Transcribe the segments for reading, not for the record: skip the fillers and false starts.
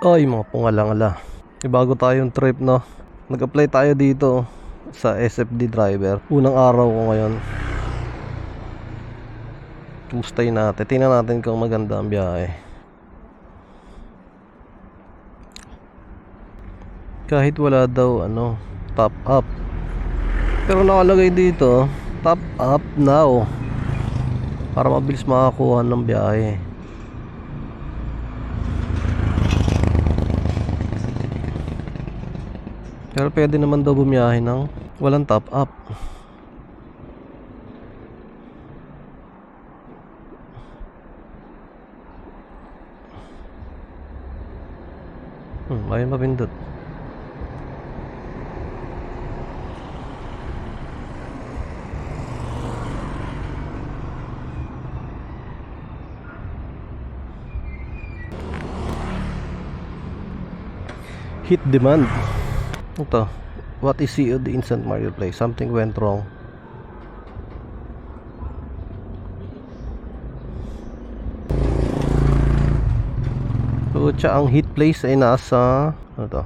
Ay, mga pungalangala. May bago tayong trip, no? Nag-apply tayo dito sa SFD driver. Unang araw ko ngayon. Kumustahin natin. Tingnan natin kung maganda ang biyahe. Kahit wala daw, top up. Pero nakalagay dito, top up now. Para mabilis makakuha ng biyahe. Pero pwede naman daw bumiyahe ng walang top up. Ayun mapindot. Hit demand. Ito, what is COD instant marketplace? Something went wrong. Putya, ang hit place ay nasa ano to?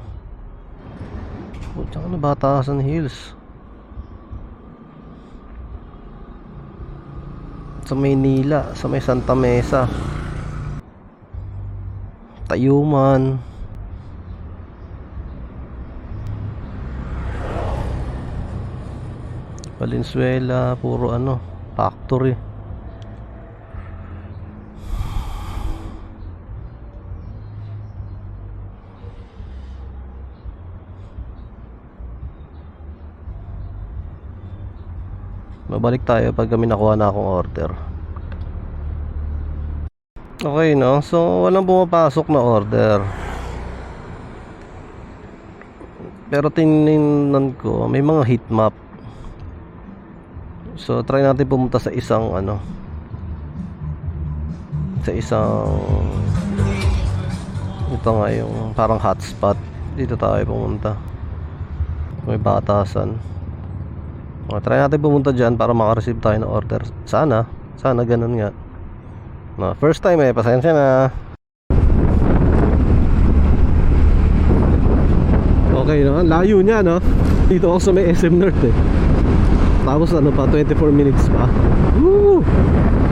Putya, ano, Batasan Hills sa Maynila, sa may Santa Mesa, Tayuman, Valenzuela, puro factory. Babalik tayo pag kami nakuha na akong order. Okay, no? So, walang pumapasok na order. Pero tingnan ko, may mga heat map. So, try natin pumunta sa isang ito nga yung parang hotspot. Dito tayo pumunta. May Batasan. Try natin pumunta dyan para makareceive tayo ng order. Sana ganun nga. First time pasensya na. Okay, no? Layo niya, no? Dito ako sa may SM North Tapos pa, 24 minutes pa. Woo!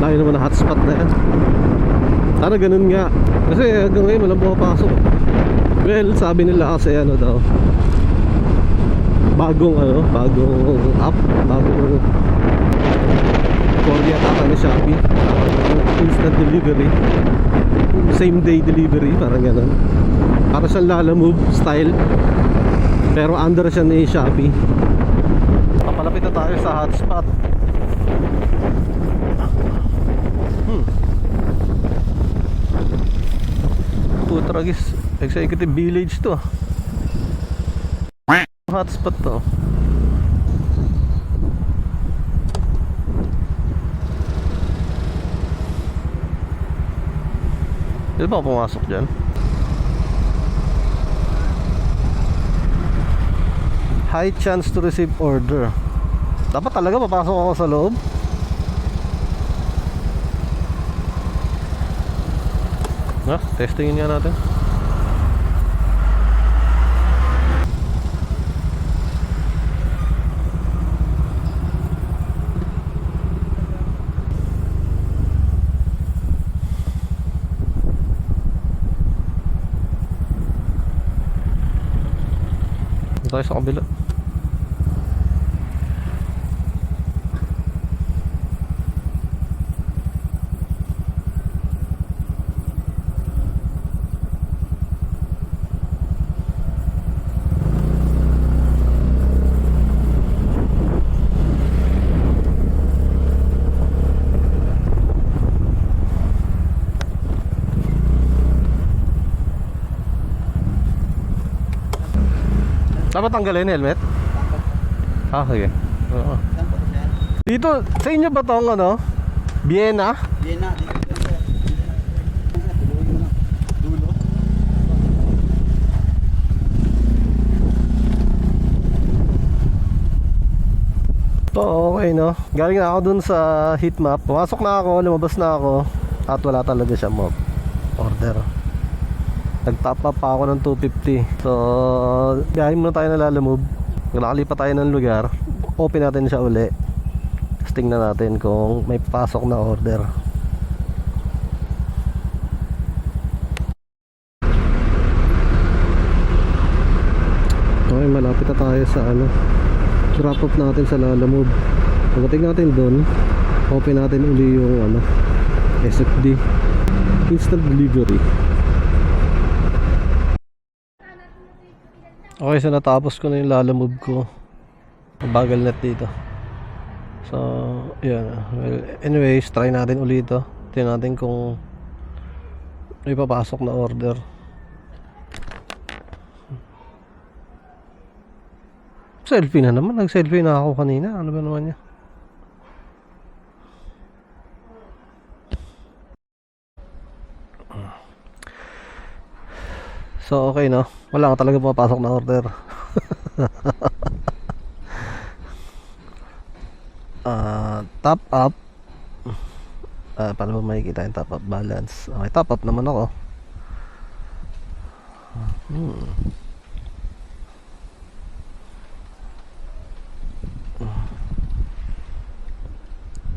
Layo naman na hotspot na yan. Sana ganun nga. Kasi hanggang ngayon walang pumapasok. Well, sabi nila kasi daw, bagong app, bagong Korea ata ni Shopee. Instant delivery, same day delivery, parang gano'n. Para siyang Lalamove style, pero under siya ni Shopee. Papalapit na tayo sa hotspot. Putragis, executive village to. Hotspot to. Di ba pumasok dyan? High chance to receive order. Dapat talaga papasok ako sa loob. Testingin nga natin. Tayo sa kabila. Dapat tanggalin helmet? Sige. Oo. Dito, sa inyo ba tong Vienna? Vienna, dulo. Okay, no? Galing na ako dun sa heat map. Pumasok na ako, lumabas na ako, at wala talaga siya mob order. Nag-top up pa ako ng 250. So, biyahin muna tayo na Lalamove. Nakalipat tayo ng lugar. Open natin siya uli. Tapos tingnan natin kung may pasok na order. Okay, malapit na tayo sa drop off natin sa Lalamove. Pagdating natin doon, open natin uli yung SFD, instant delivery. Okay, so natapos ko na yung Lalamove ko. Bagal net dito. So, yun. Well, anyways, try natin ulit ito. Tingnan natin kung may papasok na order. Selfie na naman. Nag-selfie na ako kanina. Ano ba naman niya? So, okay, no? Wala ka talaga pumapasok na order. Top up. Paano ba makikita yung top up balance? Okay, top up naman ako.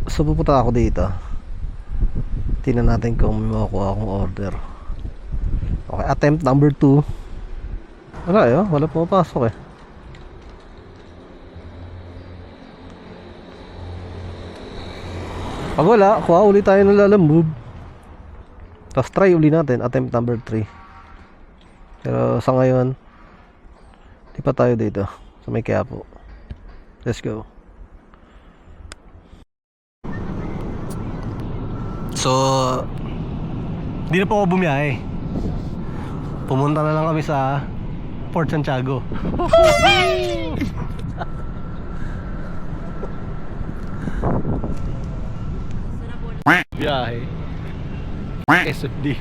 So pupunta ako dito. Tingnan natin kung may makukuha akong order. Okay, attempt number 2. Wala eh, wala pumapasok eh. Pag wala, kuha ulit tayo ng Lalamove. Tapos try ulit natin, attempt number 3. Pero sa ngayon, di pa tayo dito sa may Quiapo. Let's go. So, di na po ako bumiyahe. Pumunta na lang kami sa Port Santiago. Biyahe SFD.